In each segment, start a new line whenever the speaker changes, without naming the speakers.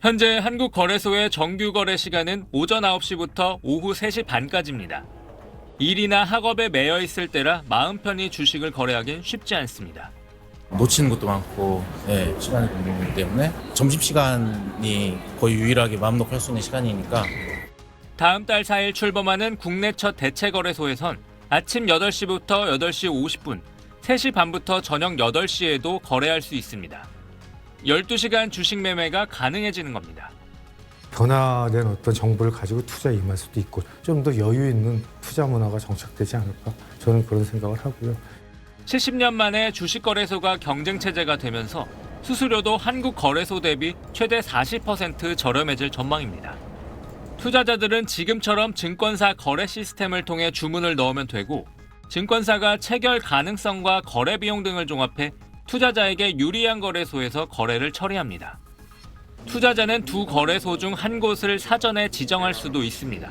현재 한국거래소의 정규 거래 시간은 오전 9시부터 오후 3시 반까지입니다. 일이나 학업에 매여 있을 때라 마음 편히 주식을 거래하긴 쉽지 않습니다.
놓치는 것도 많고 시간이 걸리기 때문에 점심시간이 거의 유일하게 마음 놓고 할 수 있는 시간이니까.
다음 달 4일 출범하는 국내 첫 대체거래소에선 아침 8시부터 8시 50분, 3시 반부터 저녁 8시에도 거래할 수 있습니다. 12시간 주식 매매가 가능해지는 겁니다.
변화된 어떤 정보를 가지고 투자에 임할 수도 있고 좀 더 여유 있는 투자 문화가 정착되지 않을까, 저는 그런 생각을 하고요.
70년 만에 주식거래소가 경쟁체제가 되면서 수수료도 한국 거래소 대비 최대 40% 저렴해질 전망입니다. 투자자들은 지금처럼 증권사 거래 시스템을 통해 주문을 넣으면 되고, 증권사가 체결 가능성과 거래 비용 등을 종합해 투자자에게 유리한 거래소에서 거래를 처리합니다. 투자자는 두 거래소 중 한 곳을 사전에 지정할 수도 있습니다.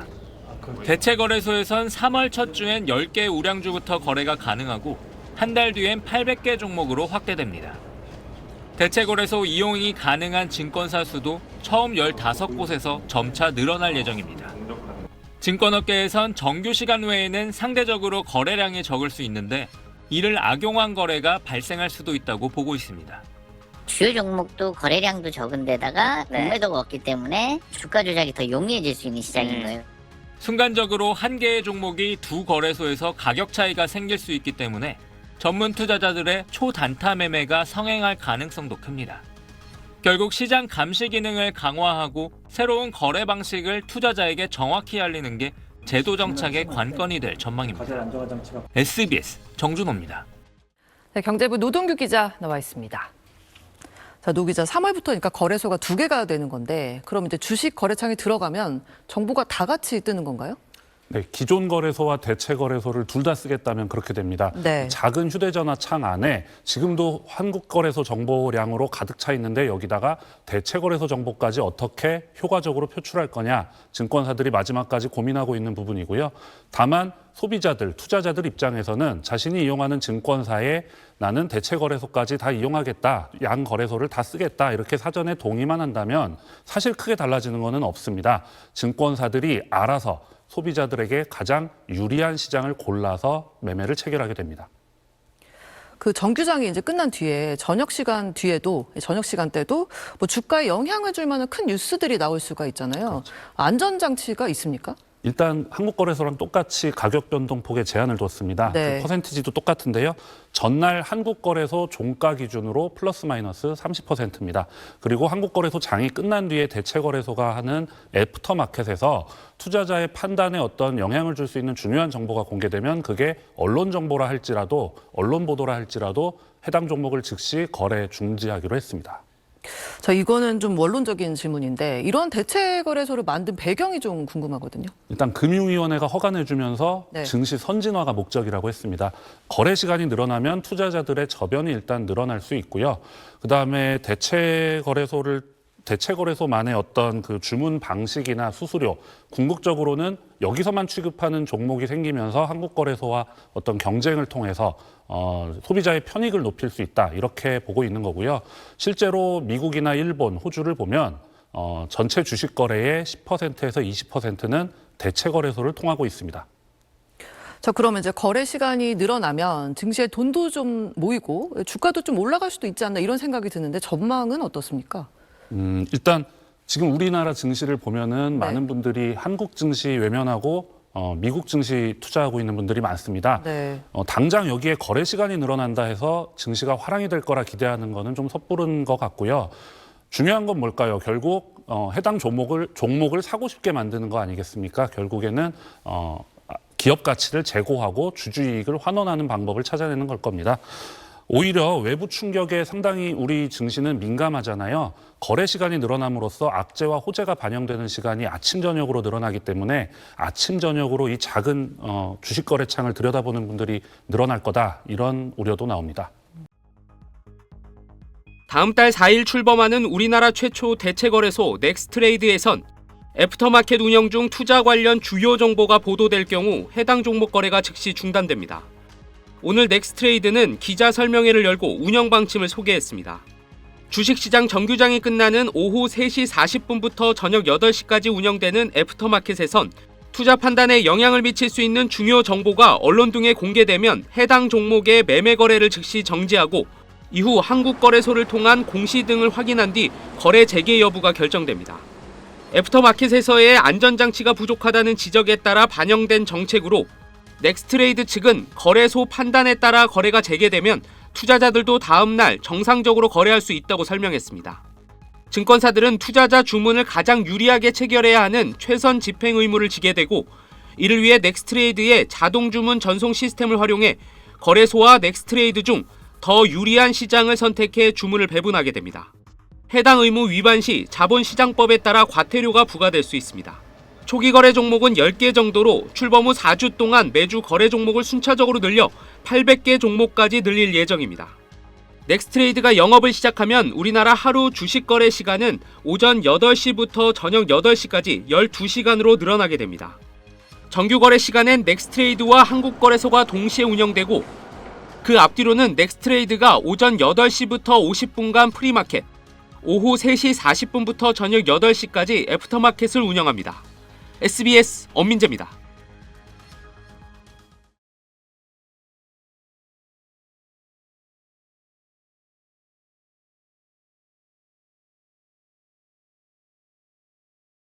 대체거래소에선 3월 첫 주엔 10개 우량주부터 거래가 가능하고 한 달 뒤엔 800개 종목으로 확대됩니다. 대체거래소 이용이 가능한 증권사 수도 처음 15곳에서 점차 늘어날 예정입니다. 증권업계에선 정규 시간 외에는 상대적으로 거래량이 적을 수 있는데 이를 악용한 거래가 발생할 수도 있다고 보고 있습니다.
주요 종목도 거래량도 적은 데다가 공매도가 없기 때문에 주가 조작이 더 용이해질 수 있는 시장인 거예요.
순간적으로 한 개의 종목이 두 거래소에서 가격 차이가 생길 수 있기 때문에 전문 투자자들의 초단타 매매가 성행할 가능성도 큽니다. 결국 시장 감시 기능을 강화하고 새로운 거래 방식을 투자자에게 정확히 알리는 게 제도 정착의 관건이 될 전망입니다. SBS 정준호입니다.
네, 경제부 노동규 기자 나와 있습니다. 자, 노 기자, 3월부터니까 거래소가 2개가 되는 건데, 그럼 이제 주식 거래창에 들어가면 정보가 다 같이 뜨는 건가요?
네, 기존 거래소와 대체 거래소를 둘 다 쓰겠다면 그렇게 됩니다.
네.
작은 휴대전화 창 안에 지금도 한국거래소 정보량으로 가득 차 있는데 여기다가 대체 거래소 정보까지 어떻게 효과적으로 표출할 거냐, 증권사들이 마지막까지 고민하고 있는 부분이고요. 다만 소비자들, 투자자들 입장에서는 자신이 이용하는 증권사에 나는 대체 거래소까지 다 이용하겠다, 양 거래소를 다 쓰겠다, 이렇게 사전에 동의만 한다면 사실 크게 달라지는 것은 없습니다. 증권사들이 알아서 소비자들에게 가장 유리한 시장을 골라서 매매를 체결하게 됩니다.
그 정규장이 이제 끝난 뒤에 저녁 시간 때도 뭐 주가에 영향을 줄 만한 큰 뉴스들이 나올 수가 있잖아요.
그렇죠.
안전장치가 있습니까?
일단 한국거래소랑 똑같이 가격 변동폭에 제한을 뒀습니다.
네.
그 퍼센티지도 똑같은데요. 전날 한국거래소 종가 기준으로 플러스 마이너스 30%입니다. 그리고 한국거래소 장이 끝난 뒤에 대체거래소가 하는 애프터마켓에서 투자자의 판단에 어떤 영향을 줄 수 있는 중요한 정보가 공개되면 그게 언론 정보라 할지라도, 언론 보도라 할지라도 해당 종목을 즉시 거래 중지하기로 했습니다.
자, 이거는 좀 원론적인 질문인데, 이런 대체 거래소를 만든 배경이 좀 궁금하거든요.
일단 금융위원회가 허가내주면서
네.
증시 선진화가 목적이라고 했습니다. 거래 시간이 늘어나면 투자자들의 저변이 일단 늘어날 수 있고요. 그다음에 대체 거래소만의 어떤 그 주문 방식이나 수수료, 궁극적으로는 여기서만 취급하는 종목이 생기면서 한국거래소와 어떤 경쟁을 통해서 소비자의 편익을 높일 수 있다, 이렇게 보고 있는 거고요. 실제로 미국이나 일본, 호주를 보면 전체 주식 거래의 10%에서 20%는 대체 거래소를 통하고 있습니다.
자, 그러면 이제 거래 시간이 늘어나면 증시에 돈도 좀 모이고 주가도 좀 올라갈 수도 있지 않나, 이런 생각이 드는데 전망은 어떻습니까?
일단 지금 우리나라 증시를 보면은
네.
많은 분들이 한국 증시 외면하고 미국 증시 투자하고 있는 분들이 많습니다.
네.
당장 여기에 거래 시간이 늘어난다 해서 증시가 화랑이 될 거라 기대하는 거는 좀 섣부른 것 같고요. 중요한 건 뭘까요? 결국 해당 종목을 사고 싶게 만드는 거 아니겠습니까? 결국에는 기업 가치를 제고하고 주주이익을 환원하는 방법을 찾아내는 걸 겁니다. 오히려 외부 충격에 상당히 우리 증시는 민감하잖아요. 거래 시간이 늘어남으로써 악재와 호재가 반영되는 시간이 아침 저녁으로 늘어나기 때문에 아침 저녁으로 이 작은 주식 거래창을 들여다보는 분들이 늘어날 거다, 이런 우려도 나옵니다.
다음 달 4일 출범하는 우리나라 최초 대체거래소 넥스트레이드에선 애프터마켓 운영 중 투자 관련 주요 정보가 보도될 경우 해당 종목 거래가 즉시 중단됩니다. 오늘 넥스트레이드는 기자 설명회를 열고 운영 방침을 소개했습니다. 주식시장 정규장이 끝나는 오후 3시 40분부터 저녁 8시까지 운영되는 애프터마켓에선 투자 판단에 영향을 미칠 수 있는 중요 정보가 언론 등에 공개되면 해당 종목의 매매 거래를 즉시 정지하고 이후 한국거래소를 통한 공시 등을 확인한 뒤 거래 재개 여부가 결정됩니다. 애프터마켓에서의 안전장치가 부족하다는 지적에 따라 반영된 정책으로 넥스트레이드 측은 거래소 판단에 따라 거래가 재개되면 투자자들도 다음 날 정상적으로 거래할 수 있다고 설명했습니다. 증권사들은 투자자 주문을 가장 유리하게 체결해야 하는 최선 집행 의무를 지게 되고 이를 위해 넥스트레이드의 자동 주문 전송 시스템을 활용해 거래소와 넥스트레이드 중 더 유리한 시장을 선택해 주문을 배분하게 됩니다. 해당 의무 위반 시 자본시장법에 따라 과태료가 부과될 수 있습니다. 초기 거래 종목은 10개 정도로 출범 후 4주 동안 매주 거래 종목을 순차적으로 늘려 800개 종목까지 늘릴 예정입니다. 넥스트레이드가 영업을 시작하면 우리나라 하루 주식 거래 시간은 오전 8시부터 저녁 8시까지 12시간으로 늘어나게 됩니다. 정규 거래 시간엔 넥스트레이드와 한국거래소가 동시에 운영되고 그 앞뒤로는 넥스트레이드가 오전 8시부터 50분간 프리마켓, 오후 3시 40분부터 저녁 8시까지 애프터마켓을 운영합니다. SBS 엄민재입니다.